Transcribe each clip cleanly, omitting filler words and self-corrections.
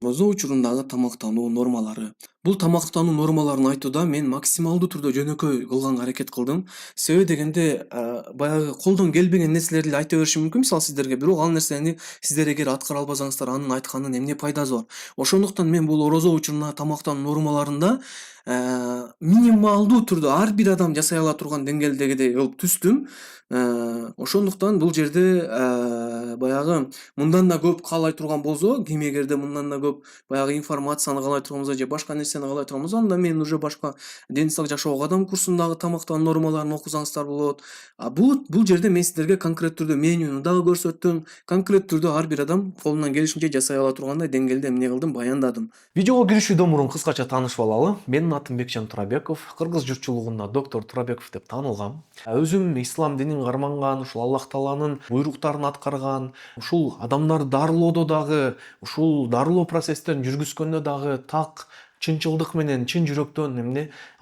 Розо учурундагы тамактануу нормалары. Бул тамактануу нормаларын айтууда мен максималдуу түрдө жөнөкөй кылганга аракет кылдым. Себеби дегенде баягы колдон келбеген нерселерди эле айта беришим мүмкүн мисалы сиздерге, бирок ал нерсени сиздер эгер аткара албасаңыздар анын айтканынын эмне пайдасы бар? Ошондуктан мен бул розо учурундагы тамактануу нормаларында минималдуу түрдө ар бир адам жасай ала турган деңгээлдегидей кылып түздүм. Ошондуктан бул жерде баягы мындан да көп каалай турган болсо, ким эгерде мындан да көп баягы информацияны каалай турган болсо же башка нерсени каалай турган болсо, анда мен уже башка ден соолук жашоо кадам курсундагы тамактануу нормаларын окусаңыздар болот. Бул жерде мен сиздерге конкрет түрдө менюну дагы көрсөттүм. Конкрет түрдө ар бир адам колунан келишинче жасай ала тургандай деңгээлде эмне кылдым, баяндадым. Видеого киришүүдөн мурун кыскача таанышып алалы. Менин атым Бекжан Турабеков. Кыргыз журтчулугунда доктор Турабеков деп таанылгам. Өзүм ислам динин карманган, ушул Аллах Тааланын буйруктарын аткарган, ушул адамдарды дарылоодо дагы, ушул дарылоо процесстерин жүргүзгөндө дагы так чынчылдык менен, чын жүрөктөн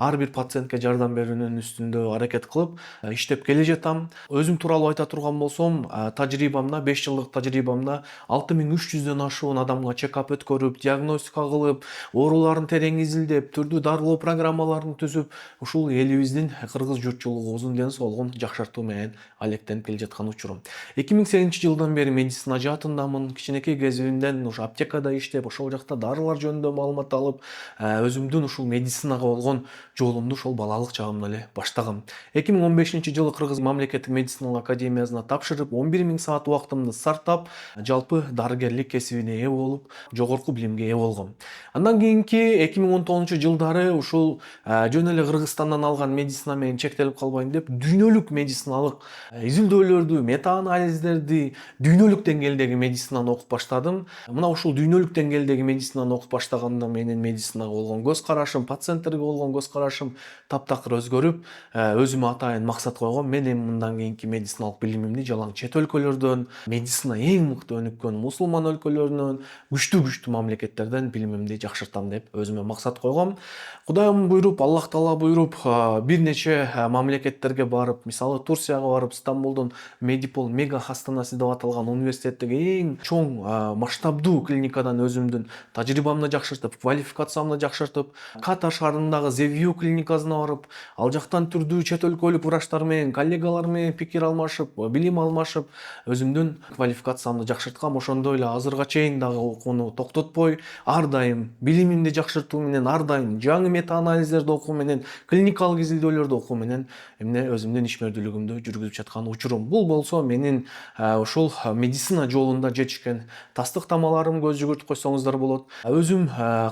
ар бир пациентке жардам берүүнүн үстүндө аракет кылып иштеп келе жатам. Өзүм тууралуу айта турган болсом, тажрыйбамда, 5 жылдык тажрыйбамда 6300дөн ашуун адамга чекап өткөрүп, диагностика кылып, ооруларын терең изилдеп, түрдүү дарылоо программаларын түзүп, ушул элибиздин кыргыз журтчулугубуздун ден соолугун жакшыртуу менен алектенип келе жаткан учурум. 2008-жылдан бери медицина жаатындамын. Кичинекей кезибимден ушу аптекада иштеп, ошол жакта дарылар жөнүндө маалымат алып, өзүмдүн ушул медицинага болгон жолумду ошол балалык чагымдан эле баштагам. 2015-жылы Кыргыз мамлекеттик медициналык академиясына тапшырып, 11 000 саат убактымды сарптап, жалпы дарыгерлик кесибине ээ болуп, жогорку билимге ээ болгом. Андан кийинки 2019-жылдары ушул жөн эле Кыргызстандан алган медицина менен чектелип калбайын деп, дүйнөлүк медициналык изилдөөлөрдү, мета-анализдерди дүйнөлүк деңгээлдеги медицинаны окуп баштадым. Мына ушул дүйнөлүк деңгээлдеги медицинаны окуп баштаганда менин медицинага болгон көз карашым, пациенттерге болгон көз карашым таптакыр өзгөрүп, өзүмө атайын максат койгом. Мен эми мындан кийинки медициналык билимимди жалаң чет өлкөлөрдөн, медицина эң мыкты өнүккөн мусулман өлкөлөрүнөн, күчтүү мамлекеттерден билимимди жакшыртам деп өзүмө максат койгом. Кудайым буйруп, Аллах Таала буйруп, бир нече мамлекеттерге барып, мисалы Турцияга барып, Стамбулдун Медипол мега хастанасы деп аталган университеттеги эң чоң масштабдуу клиникадан өзүмдүн тажрыйбамды жакшыртып, квалификациямды жакшыртып, Катар шаарындагы Зевью клиникасына барып, ал жактан түрдүү чет өлкөлүк врачтар менен, коллегалар менен пикир алмашып, билим алмашып, өзүмдүн квалификациямды жакшырткам. Ошондой эле азырга чейин дагы окууну токтотпой, ар дайым билимимди жакшыртуу менен, ар дайым жаңы мета-анализдерди окуу менен, клиникалык изилдөөлөрдү окуу менен өзүмдүн ишмердүүлүгүмдү жүргүзүп жаткан учурум. Бул болсо менин ушул медицина жолунда жетишкен тастык тамаларым, көз жүгүртүп койсоңуздар болот. Өзүм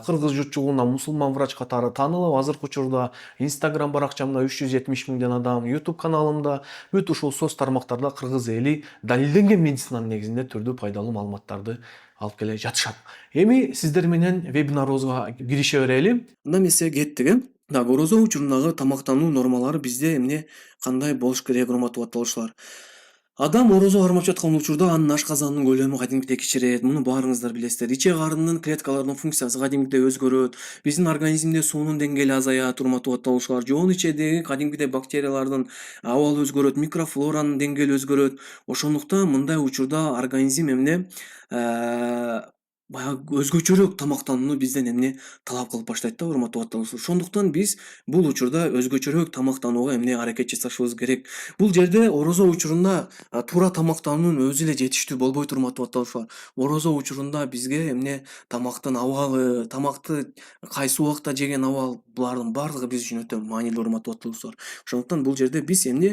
кыргыз журтчулугунда мусулман врач катары таанылып, азыркы учурда Instagram баракчамда 370 000 адам, YouTube каналымда бүт ушул соц тармактарда кыргыз эли далилденген медицинанын негизинде түрдүү пайдалуу маалыматтарды алып келе жатышат. Эми сиздер менен вебинарыбызга кирише берели. Анда эмесе кеттик. Так, розо учурундагы тамактануу нормалары бизде эмне кандай болуш керек, урматтуу атталуучулар? Адам орозо кармап жаткан учурда анын ашказанынын көлөмү кадимкидей кичирет. Муну баарыңыздар билесиздер. Ичек карынынын клеткаларынын функциясы кадимкидей өзгөрөт. Биздин организмде суунун деңгээли азаят, урматтуу атталуучулар. Жоон ичедеги кадимкидей бактериялардын абалы өзгөрөт, микрофлоранын деңгээли өзгөрөт. Ошондуктан мындай учурда организм баягы өзгөчөрөөк тамактанууну бизден талап кылып баштайт да, урматтуу атталуучулар. Ошондуктан биз бул учурда өзгөчөрөөк тамактанууга аракет жасашыбыз керек. Бул жерде орозо учурунда туура тамактануунун өзү эле жетиштүү болбойт, урматтуу атталуучулар. Орозо учурунда бизге тамактын абалы, тамакты кайсы убакта жеген абал, булардын баардыгы биз үчүн өтө маанилүү, урматтуу атталуучулар. Ошондуктан бул жерде биз кээ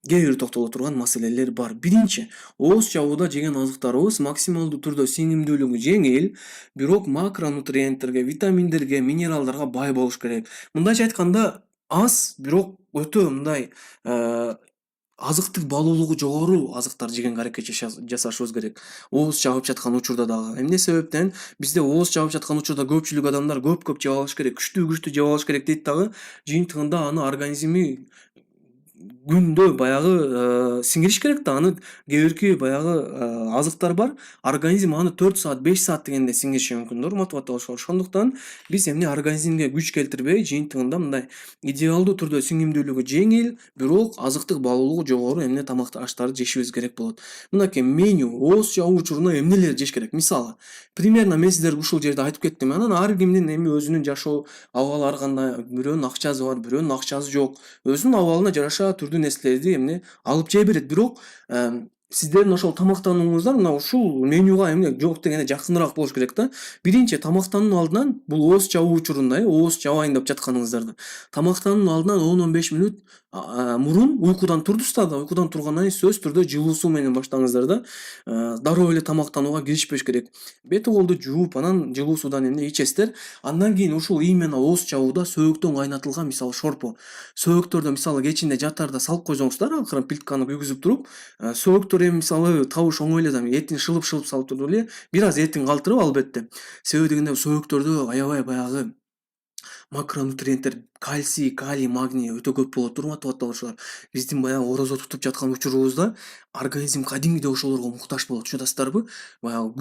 бир токтоло турган маселелер бар. Биринчи, ооз чабууда жеген азыктарыбыз максималдуу түрдө сиңимдүүлүгү жеңил, бирок макронутриенттерге, витаминдерге, минералдарга бай болуш керек. Мындайча айтканда, аз, бирок өтө мындай азыктык баалуулугу жогору азыктар жегенге аракет жасашыбыз керек. Ооз чабып жаткан учурда дагы. Эмне себептен бизде ооз чабып жаткан учурда көпчүлүк адамдар көп жеп алыш керек, күчтүү жеп алыш керек дейт дагы, жыйынтыгында аны организми күндө баягы сиңириш керек да аны. Кээ бирки баягы азыктар бар, организм аны 4 саат 5 саат дегенде сиңириши мүмкүн да, урматтуу батталыштар. Ошондуктан биз эмне организмге күч келтирбей, жыйынтыгында мындай идеалдуу түрдө сиңимдүүлүгү жеңил, бирок азыктык баалуулугу жогору эмне тамак аштарды жешибиз керек болот. Мынакей меню, ооз чабуу учуруна эмнелерди жеш керек? Мисалы, примерно мен сиздерге ушул жерде айтып кеттим. Анан ар кимдин эми өзүнүн жашоо абалы ар кандай, бирөөнүн акчасы бар, бирөөнүн акчасы жок. Өзүнүн абалына жараша түрдүү нерселерди эмне алып жей берет. Бирок сиздердин ошол тамактанууңуздар мына ушул менюга эмне жок дегенде жакыныраак болуш керек да. Биринчи тамактануунун алдынан бул ооз чабуу учурунда, ооз чабайын деп жатканыңыздарда тамактануунун алдынан 10-15 мүнөт мурун уйкудан турдуңуздар да. Уйкудан тургандан кийин сөзсүз түрдө жылуу суу менен баштаңыздар да. Дароо эле тамактанууга киришпеш керек. Бет колду жууп, анан жылуу суудан эмне ичесиздер. Андан кийин ушул именно ооз чабууда сөөктөн кайнатылган мисалы шорпо. Сөөктөрдө мисалы кечинде жатарда салып койсоңуздар, акырын плитканы күйгүзүп туруп, сөөктөр эми мисалы табыш оңой эле да, этин шылып салып туруп эле бир аз этин калтырып албетте. Себеби дегенде сөөктөрдө аябай баягы макронутриенттер, кальций, калий, магний өтө көп болот, урматтуу батталыштар. Биздин баягы орозо тутуп жаткан учурубузда организм кадимгидей ошолорго муктаж болот, түшүнүп баягы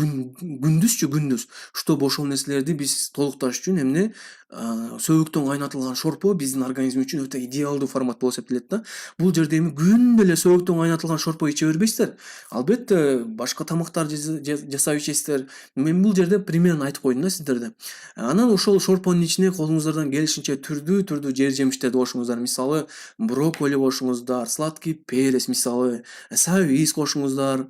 күндүз чтобы ошол нерселерди биз толукташ үчүн эмне сөөктөн кайнатылган шорпо биздин организм үчүн өтө идеалдуу формат болуп эсептелет да. Бул жерде эми күндө эле сөөктөн кайнатылган шорпо иче бербейсиздер. Албетте башка тамактар жасап ичесиздер. Мен бул жерде примерно айтып койдум да сиздерде. Анан ошол шорпонун ичине колуңуздардан келишинче түрдүү жер жемиштерди кошуңуздар. Мисалы, брокколи кошуңуздар, сладкий перец, мисалы, сабиз кошуңуздар,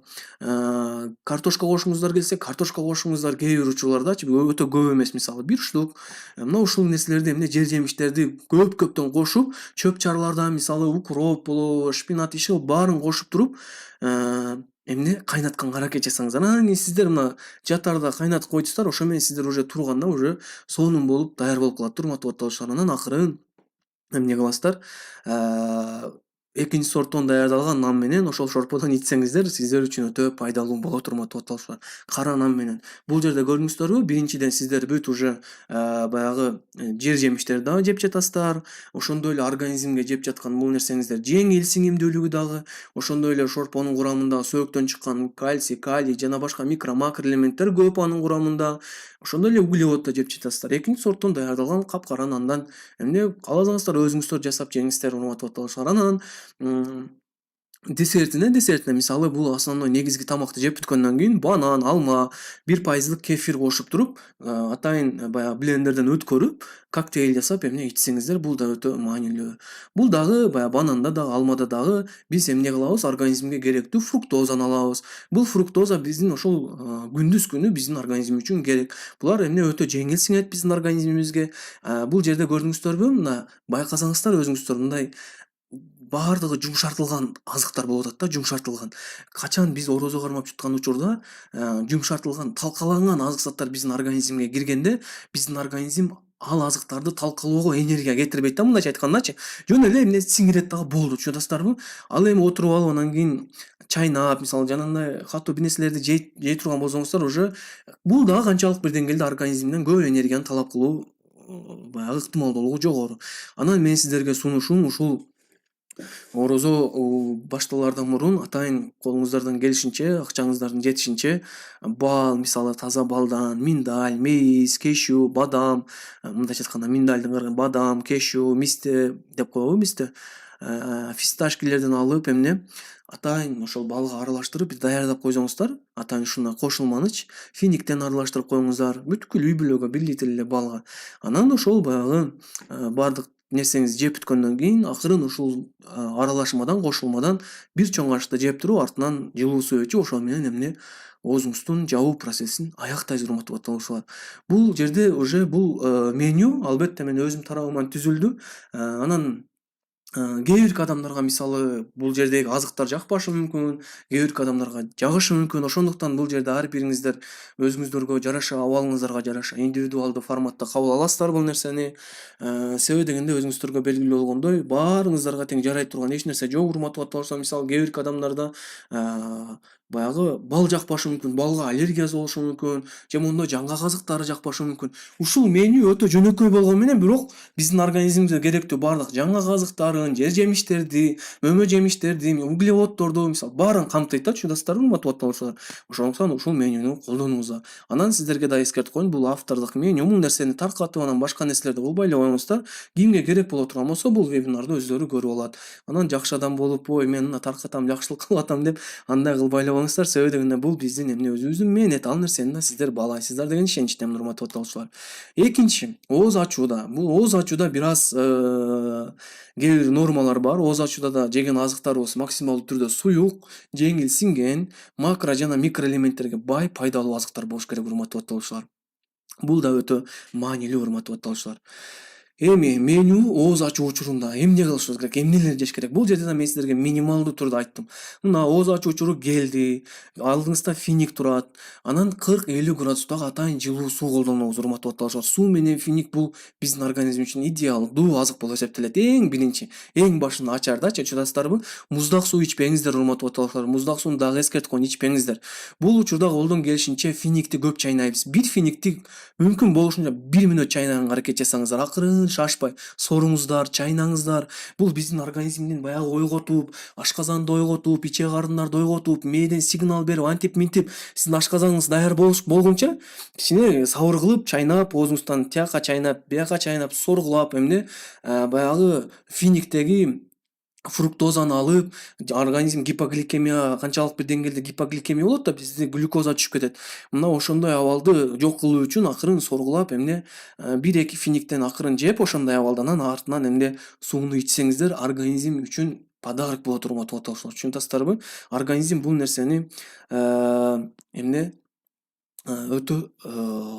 картошка кошуңуздар келсе, картошка кошуңуздар. Кээ бир учурлардачы өтө көп эмес, мисалы 1 штук. Мына ушул нерселерди эмне жер жемиштерди көптөн кошуп, чөп чарлардан мисалы укроп болобу, шпинат, иши баарын кошуп туруп, эмне кайнатканга аракет жасаңыздар. Анан кийин сиздер мына жатарда кайнатып койдуңуздар, ошо менен сиздер уже турганда уже сонун болуп даяр болуп калат, урматтуу батталыштар. Анан акырын эмне кыласыздар? Экинчи сорттон даярдалган нан менен ошол шорподон ичсеңиздер, сиздер үчүн өтө пайдалуу болот, урматтуу батталыштар. Кара нан менен. Бул жерде көрдүңүздөрбү? Биринчиден сиздер бүт уже баягы жер жемиштерди дагы жеп жатасыздар. Ошондой эле организмге жеп жаткан бул нерсеңиздер жеңил, сиңимдүүлүгү дагы. Ошондой эле шорпонун курамында сөөктөн чыккан кальций, калий жана башка микро макро элементтер көп анын курамында. Ошондой эле углевод да жеп жатасыздар. Экинчи сорттон даярдалган капкара нандан эмне кааласаңыздар өзүңүздөр жасап жеңиңиздер, урматтуу батталыштар. Анан десертине мисалы бул основной негизги тамакты жеп бүткөндөн кийин банан, алма, 1% кефир кошуп туруп, атайын баягы блендерден өткөрүп, коктейль жасап эмне ичсеңиздер, бул да өтө маанилүү. Бул дагы баягы бананда дагы, алмада дагы биз эмне кылабыз? Организмге керектүү фруктозаны алабыз. Бул фруктоза биздин ошол күндүз күнү биздин организм үчүн керек. Булар эмне өтө жеңил сиңет биздин организмибизге. Бул жерде көрдүңүздөрбү? Мына байкасаңыздар өзүңүздөр мындай баардыгы жумшартылган азыктар болуп атат да, жумшартылган. Качан биз орозо кармап жаткан учурда жумшартылган, талкаланган азык заттар биздин организмге киргенде, биздин организм ал азыктарды талкалоого энергия кетирбейт да, мындайча айткандачы. Жөн эле эмне сиңирет дагы болду, түшүнүп. Ал эми отуруп алып анан кийин чайнап, мисалы жанагындай катуу бир нерселерди жей турган болсоңуздар, уже бул дагы канчалык бир деңгээлде организмден көп энергияны талап кылуу баягы ыктымалдуулугу жогору. Анан мен сиздерге сунушум ушул орозо башталаардан мурун атайын колуңуздардан келишинче, акчаңыздардын жетишинче бал, мисалы таза балдан, миндаль, мейиз, кешью, бадам, мындайча айтканда миндальдын кыргын бадам, кешью, мисте деп коебу, мисте, фисташкилерден алып эмне атайын ошол балга аралаштырып даярдап койсоңуздар, атайын ушундай кошулманыч, финиктен аралаштырып коюңуздар, бүткүл үй бүлөгө 1 литр эле балга. Анан ошол баягы бардык нерсеңизди жеп бүткөндөн кийин акырын ушул аралашмадан, кошулмадан бир чоң кашыкты жеп туруп, артынан жылуу суу ичип, ошол менен эмне оозуңуздун жабуу процессин аяктайсыз, урматтуу батталуучулар. Бул жерде уже бул меню албетте мен өзүм тарабыман түзүлдү. Анан кээ бирки адамдарга мисалы бул жердеги азыктар жакпашы мүмкүн, кээ бирки адамдарга жагышы мүмкүн. Ошондуктан бул жерде ар бириңиздер өзүңүздөргө жараша, абалыңыздарга жараша индивидуалдуу форматта кабыл аласыздар бул нерсени. Себеби дегенде өзүңүздөргө белгилүү болгондой, баарыңыздарга тең жарай турган эч нерсе жок, урматтуу батталыштар. Мисалы кээ бирки адамдарда баягы бал жакпашы мүмкүн, балга аллергиясы болушу мүмкүн, же мондо жаңга казыктары жакпашы мүмкүн. Ушул меню өтө жөнөкөй болгону менен бирок биздин организмибизге керектүү баардык жаңга казыктарын, жер жемиштерди, мөмө жемиштерди, углеводдорду мисалы баарын камтыйт да, чудастарбы урматтуу ватандаштар. Ошондуктан ушул менюну колдонуңуздар. Анан сиздерге да эскертип коеюн, бул автордук меню, бул нерсени таркатып анан башка нерселерди кылбай эле коюңуздар. Кимге керек боло турган болсо бул вебинарды өздөрү көрүп алат. Анан жакшы адам болуп, ой мен мына таркатам, жакшылык кылып атам деп андай кылбай эле коюңуздар. Себеби дегенде бул биздин өзүбүздүн мээнет, ал нерсени да сиздер баалайсыздар деген ишеничтемин урматтуу ватандаштар. Экинчи, ооз ачууда. Бул ооз ачууда бир аз кээ бир нормалар бар. Ооз ачууда да жеген азыктарыбыз максималдуу түрдө суюк, жеңил сиңген, макро жана микроэлементтерге бай пайдалуу азыктар болуш керек урматтуу ватандаштар. Бул да өтө маанилүү урматтуу ватандаштар. Эми меню ооз ачуу учурунда эмне кылышыбыз керек, эмнелерди жеш керек? Бул жерде да мен сиздерге минималдуу түрдө айттым. Мына ооз ачуу учуру келди, алдыңызда финик турат, анан 40-50 градустагы атайын жылуу суу колдонуңуз урматтуу ватандаштар. Суу менен финик бул биздин организм үчүн идеалдуу азык болуп эсептелет. Эң биринчи, эң башында ачардачы чудастарбы, муздак суу ичпеңиздер урматтуу ватандаштар. Муздак сууну дагы эскертип коеюн, ичпеңиздер. Бул учурда колдон келишинче финикти көп чайнайбыз. Бир финикти мүмкүн болушунча 1 мүнөт чайнаганга аракет жасаңыздар. Акырын шашпай соруңуздар, чайнаңыздар. Бул биздин организмдин баягы ойготуп, ашказанды ойготуп, ичек арындарды ойготуп, мээден сигнал берип, антип минтип сиздин ашказаныңыз даяр болгунча кичине сабыр кылып, чайнап, оозуңуздан тияка чайнап, бияка чайнап, соргулап эмне баягы финиктеги фруктозаны алып, организм гипогликемия канчалык бир деңгээлде гипогликемия болот да, бизде глюкоза түшүп кетет. Мына ошондой абалды жок кылуу үчүн акырын соргулап эмне 1-2 финиктен акырын жеп, ошондой абалда анан артынан эмне сууну ичсеңиздер организм үчүн подарок болот урматтуу ватандаштар. Түшүнүп Организм бул нерсени эмне өтө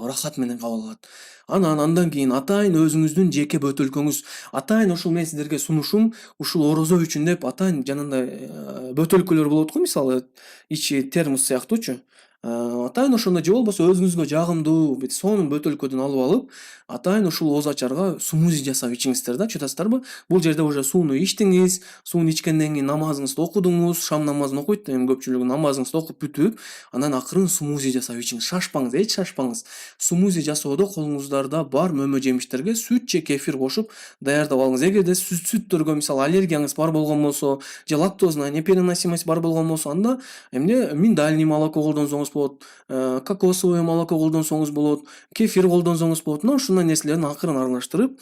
рахат менен кабыл алат. Андан кийин атайын өзүңүздүн жеке бөтөлкөңүз, атайын ушул мен сиздерге сунушум, ушул орозо үчүн деп атайын жанагындай бөтөлкөлөр болот го, мисалы ичи термос сыяктуучу. Атайын ошондой же болбосо өзүңүзгө жагымдуу бир сонун бөтөлкөдөн алып алып, атайын ушул ооз ачарга смузи жасап ичиңиздер да, чудастарбы? Бул жерде уже сууну ичтиңиз, сууну ичкенден кийин намазыңызды окудуңуз, шам намазын окуйт эми көпчүлүгү, намазыңызды окуп бүтүп, анан акырын смузи жасап ичиңиз. Шашпаңыз, эч шашпаңыз. Смузи жасоодо колуңуздарда бар мөмө жемиштерге сүт же кефир кошуп даярдап алыңыз. Эгерде сүттөргө мисалы аллергияңыз бар болгон болсо, же лактозная непереносимость бар болгон болсо, анда эмне миндальный молоко колдонсоңуз болот, кокосовое молоко колдонсоңуз болот, кефир колдонсоңуз болот. Мына ушундай нерселерди акырын аралаштырып,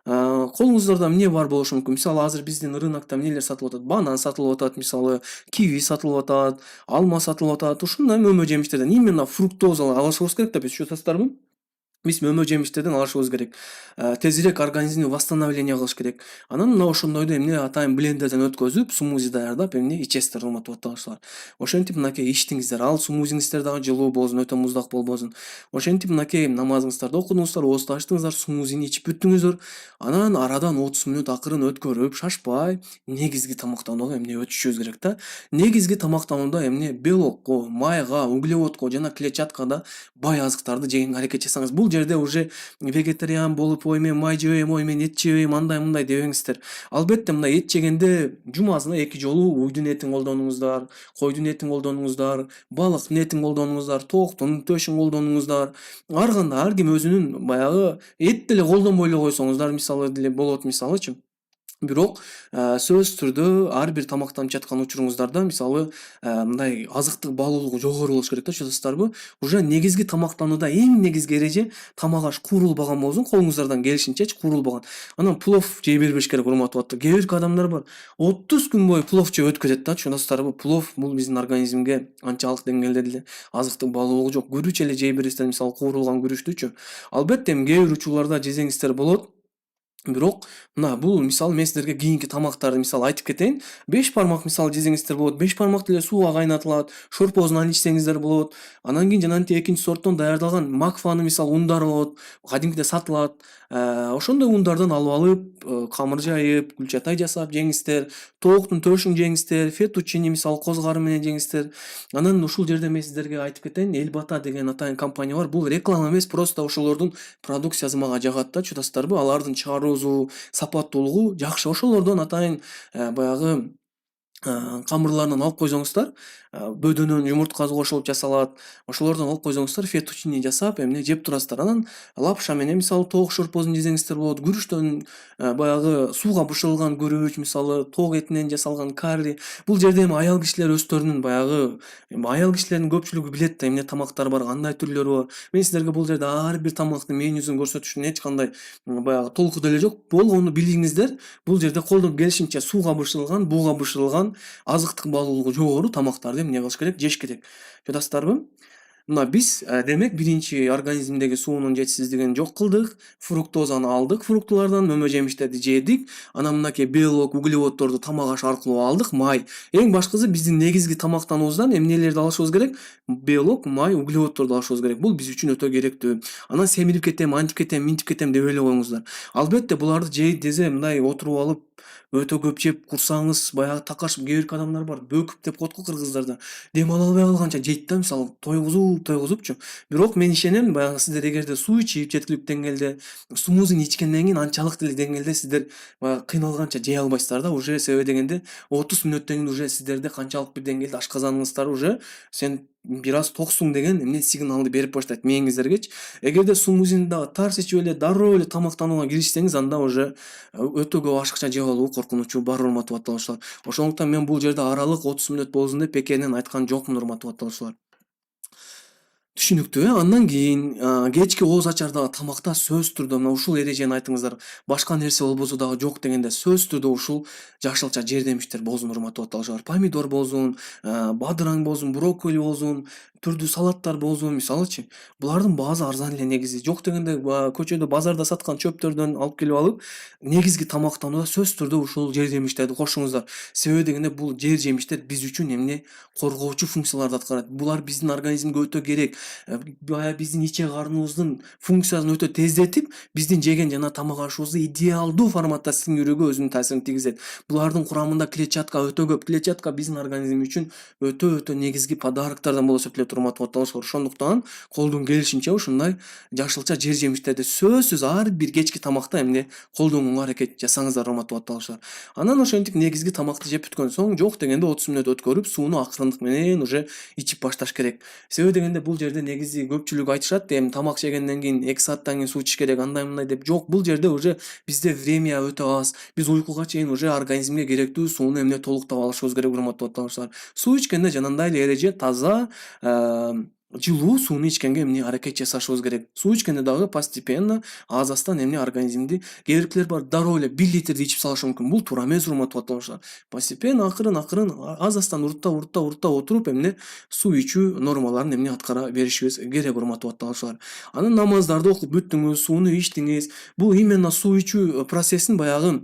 колуңуздарда эмне бар болушу мүмкүн. Мисалы азыр биздин рынокто эмнелер сатылып атат? Банан сатылып атат, мисалы киви сатылып атат, алма сатылып атат. Ушундай мөмө жемиштерден именно фруктоза алышыбыз керек да, биз чудастарбы? Биз мөмө жемиштерден алышыбыз керек. Тезирээк организмди восстановление кылыш керек. Анан мына ошондойду эмне атайын блендерден өткөзүп, смузи даярдап эмне ичесиздер урматтуу ватандаштар. Ошентип мынакей ичтиңиздер. Ал смузиңиздер дагы жылуу болсун, өтө муздак болбосун. Ошентип мынакей намазыңыздарды окудуңуздар, оозду ачтыңыздар, смузини ичип бүттүңүздөр. Анан арадан 30 мүнөт акырын өткөрүп, шашпай, негизги тамактанууга эмне өтүшүбүз керек да. Негизги тамактанууда эмне белокко, майга, углеводко жана клетчаткага бай азыктарды жегенге аракет жасаңыз. Бул жерде уже вегетариан болуп, ой мен май жебейм, ой мен эт жебейм, андай мындай дебеңиздер. Албетте мындай эт жегенде жумасына 2 жолу уйдун этин колдонуңуздар, койдун этин колдонуңуздар, балыктын этин колдонуңуздар, тооктун төшүн колдонуңуздар. Ар кандай ар ким өзүнүн баягы эт деле колдонбой эле койсоңуздар мисалы деле болот мисалычы. Бирок сөзсүз түрдө ар бир тамактанып жаткан учуруңуздарда мисалы мындай азыктык баалуулугу жогору болуш керек да, чудастарбы? Уже негизги тамактанууда эң негизги эреже тамак аш куурулбаган болсун, колуңуздардан келишинчечи куурулбаган. Анан плов жей бербеш керек урматтуу ватандаштар. Кээ бир адамдар бар 30 күн бою плов жеп өткөзөт да, чудастарбы? Плов бул биздин организмге анчалык деңгээлде деле азыктык баалуулугу жок. Күрүч эле жей бересиздер, мисалы куурулган күрүчтүчү. Албетте эми кээ бир учурларда жесеңиздер болот. Бирок мына бул мисалы мен сиздерге кийинки тамактарды мисалы айтып кетейин. 5 бармак мисалы жесеңиздер болот. 5 бармак деле сууга кайнатылат, шорпосунан ичсеңиздер болот. Анан кийин жанагынтип экинчи сорттон даярдалган макфаны мисалы ундары болот, кадимкиде сатылат. Ошондой ундардан алып алып, камыр жайып, гүлчатай жасап жеңиздер, тооктун төшүн жеңиздер, фетучини мисалы козгары менен жеңиздер. Анан ушул жерде мен сиздерге айтып кетейин, Элбата деген атайын компания бар. Бул реклама эмес, просто ошолордун продукциясы мага жагат да, чудастарбы? Алардын чыгаруусу, сапаттуулугу жакшы. Ошолордон атайын баягы камырларынан алып койсоңуздар, бөдөнөн жумурткасы кошулуп жасалат. Ошолордон алып койсоңуздар фетучини жасап эмне жеп турасыздар. Анан лапша менен мисалы тоок шорпосун жесеңиздер болот. Күрүчтөн баягы сууга бышырылган күрүч, мисалы тоок этинен жасалган карри. Бул жерде эми аял кишилер өздөрүнүн баягы аял кишилердин көпчүлүгү билет да эмне тамактар бар, кандай түрлөрү бар. Мен силерге бул жерде ар бир тамактын менюсун көрсөтүшүн эч кандай баягы толку деле жок. Болгону билиңиздер, бул жерде колдон келишинче сууга бышырылган, бууга бышырылган азыктык баалуулугу жогору тамактарды эмне кылыш керек, жеш керек. Жатасыздарбы? Мына биз демек биринчи организмдеги суунун жетишсиздигин жок кылдык, фруктозаны алдык фруктулардан, мөмө жемиштерди жедик, анан мынакей белок, углеводдорду тамак аш аркылуу алдык, май. Эң башкысы биздин негизги тамактануубуздан эмнелерди алышыбыз керек? Белок, май, углеводдорду алышыбыз керек. Бул биз үчүн өтө керектүү. Анан семирип кетем, антип кетем, минтип кетем деп эле коюңуздар. Албетте буларды жейт десе мындай отуруп алып өтө көп жеп курсаңыз, баягы такашып кээ бирки адамдар бар, бөкүп деп коет го кыргыздарда. Дем ала албай калганча жейт да, мисалы тойгузупчу. Бирок мен ишенем, баягы сиздер эгерде суу ичип жеткиликтүү деңгээлде, смузи ичкенден кийин анчалык деле деңгээлде сиздер баягы кыйналганча жей албайсыздар да. Уже себеби дегенде 30 мүнөттөн кийин уже сиздерде канчалык бир деңгээлде ашказаныңыздар уже сен бир аз токсуң деген эмне сигналды берип баштайт мээңиздергечи. Эгерде смузини дагы тарс ичип эле дароо эле тамактанууга киришсеңиз, анда уже өтө көп ашыкча жеп алуу коркунучу бар, урматтуу ватандаштар. Ошондуктан мен бул жерде аралык 30 мүнөт болсун деп бекеринен айткан жокмун, урматтуу ватандаштар. Түшүнүктүү, Андан кийин кечки ооз ачардагы тамакта сөзсүз түрдө мына ушул эрежени айтыңыздар. Башка нерсе болбосо дагы жок дегенде сөзсүз түрдө ушул жашылча жемиштер болсун, урматтуу ватандаштар. Помидор болсун, бадыраң болсун, брокколи болсун, түрдүү салаттар болсун, мисалычы. Булардын баазы арзан эле негизи. Жок дегенде көчөдө, базарда саткан чөптөрдөн алып келип алып, негизги тамактанууда сөзсүз түрдө ушул жемиштерди кошуңуздар. Себеби дегенде бул жемиштер биз үчүн эмне коргоочу функцияларды аткарат. Булар биздин организмге өтө керек. Баягы биздин иче карыныбыздын функциясын өтө тездетип, биздин жеген жана тамак ашыбызды идеалдуу форматта сиңирүүгө өзүнүн таасирин тийгизет. Булардын курамында клетчатка өтө көп. Клетчатка биздин организм үчүн өтө негизги подароктордон болуп эсептелет, урматтуу ватандаштар. Ошондуктан колдон келишинче ушундай жашылча жемиштерди сөзсүз ар бир кечки тамакта эмне колдонууга аракет жасаңыздар, урматтуу ватандаштар. Анан ошентип негизги тамакты жеп бүткөн соң, жок дегенде 30 мүнөт өткөрүп, сууну акырындык менен уже ичип башташ керек. Себеби дегенде бул жерде негизи көпчүлүк айтышат, эми тамак жегенден кийин 2 сааттан кийин суу ичиш керек, андай мындай деп. Жок, бул жерде уже бизде время өтө аз. Биз уйкуга чейин уже организмге керектүү сууну эмне толуктап алышыбыз керек, урматтуу ватандаштар. Суу ичкенде жанагындай эле эреже таза, жылуу сууну ичкенге эмне аракет жасашыбыз керек. Суу ичкенде дагы постепенно, аз-аздан эмне организмди, кээ биркилер бар дароо эле 1 литрди ичип салышы мүмкүн. Бул туура эмес, урматтуу ватандаштар. Постепенно, акырын, аз-аздан уртта отуруп эмне суу ичүү нормаларын эмне аткара беришибиз керек, урматтуу ватандаштар. Анан намаздарды окуп бүттүңүз, сууну ичтиңиз. Бул именно суу ичүү процессин баягы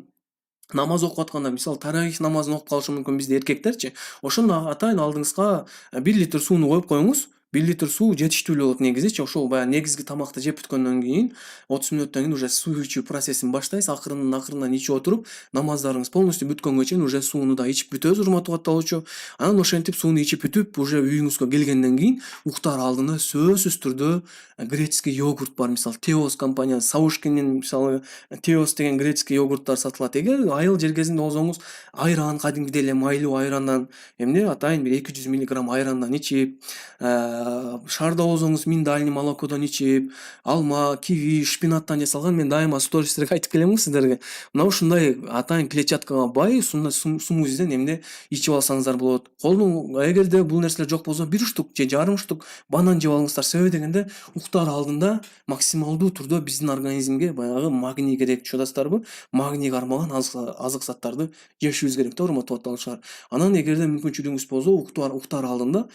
намаз окуп атканда, мисалы таравих намазын окуп калышы мүмкүн бизде эркектерчи. Ошондо атайын алдыңызга 1 литр сууну коюп коюңуз. 1 литр суу жетиштүү эле болот негизичи. Ошол баягы негизги тамакты жеп бүткөндөн кийин 30 мүнөттөн кийин уже суу ичүү процессин баштайсыз. Акырындан ичип отуруп, намаздарыңыз полностью бүткөнгө чейин уже сууну да ичип бүтөсүз, урматтуу ватандаштар. Анан ошентип сууну ичип бүтүп, уже үйүңүзгө келгенден кийин уктар алдында сөзсүз түрдө греческий йогурт бар, мисалы Теос компаниясы, Савушкиндин мисалы Теос деген греческий йогурттар сатылат. Эгер айыл жер кезинде болсоңуз, айран, кадимкидей эле майлуу айрандан эмне атайын бир 200 мг айрандан ичип, шаарда болсоңуз миндальный молокодон ичип, алма, киви, шпинаттан жасалган, мен дайыма стористерге айтып келем го сиздерге. Мына ушундай атайын клетчаткага бай смузиден эмне ичип алсаңыздар болот. Эгерде бул нерселер жок болсо, 1 штук же жарым штук банан жеп алыңыздар. Себеби дегенде уктар алдында максималдуу түрдө биздин организмге баягы магний керек, чудастарбы? Магний кармаган азык заттарды жешибиз керек да, урматтуу ватандаштар. Анан эгерде мүмкүнчүлүгүңүз болсо, уктар алдында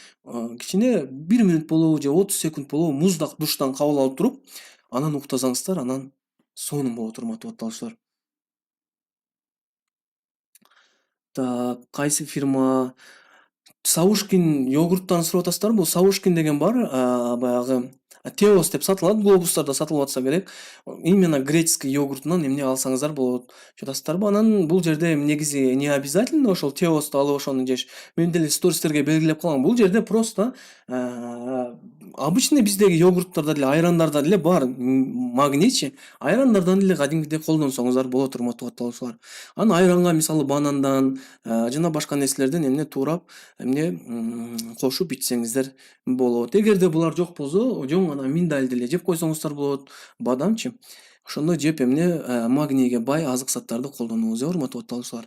кичине 1 мүнөт болобу же 30 секунд болобу муздак душтан кабыл алып туруп, анан уктасаңыздар, анан сонун болот, урматтуу ватандаштар. Так, кайсы фирма? Савушкин йогурттан сурап атасыздарбы? Бул Савушкин деген бар, баягы Теос деп сатылат, глобустарда сатылып атса керек. Именно греческий йогуртунан эмне алсаңыздар болот. Чыдасыздарбы? Анан бул жерде негизи не обязательно ошол теосту алып ошону жеш. Мен деле стористерге белгилеп калгам. Бул жерде просто обычный биздеги йогурттарда деле, айрандарда деле бар магнийчи. Айрандардан деле кадимгидей колдонсоңуздар болот, урматтуу катталуучулар. Анан айранга мисалы банандан жана башка нерселерден эмне туурап эмне кошуп ичсеңиздер болот. Эгерде булар жок болсо, жөн гана миндаль деле жеп койсоңуздар болот. Бадамчы. Ошондой жеп эмне магнийге бай азык заттарды колдонуңуз, урматтуу катталуучулар.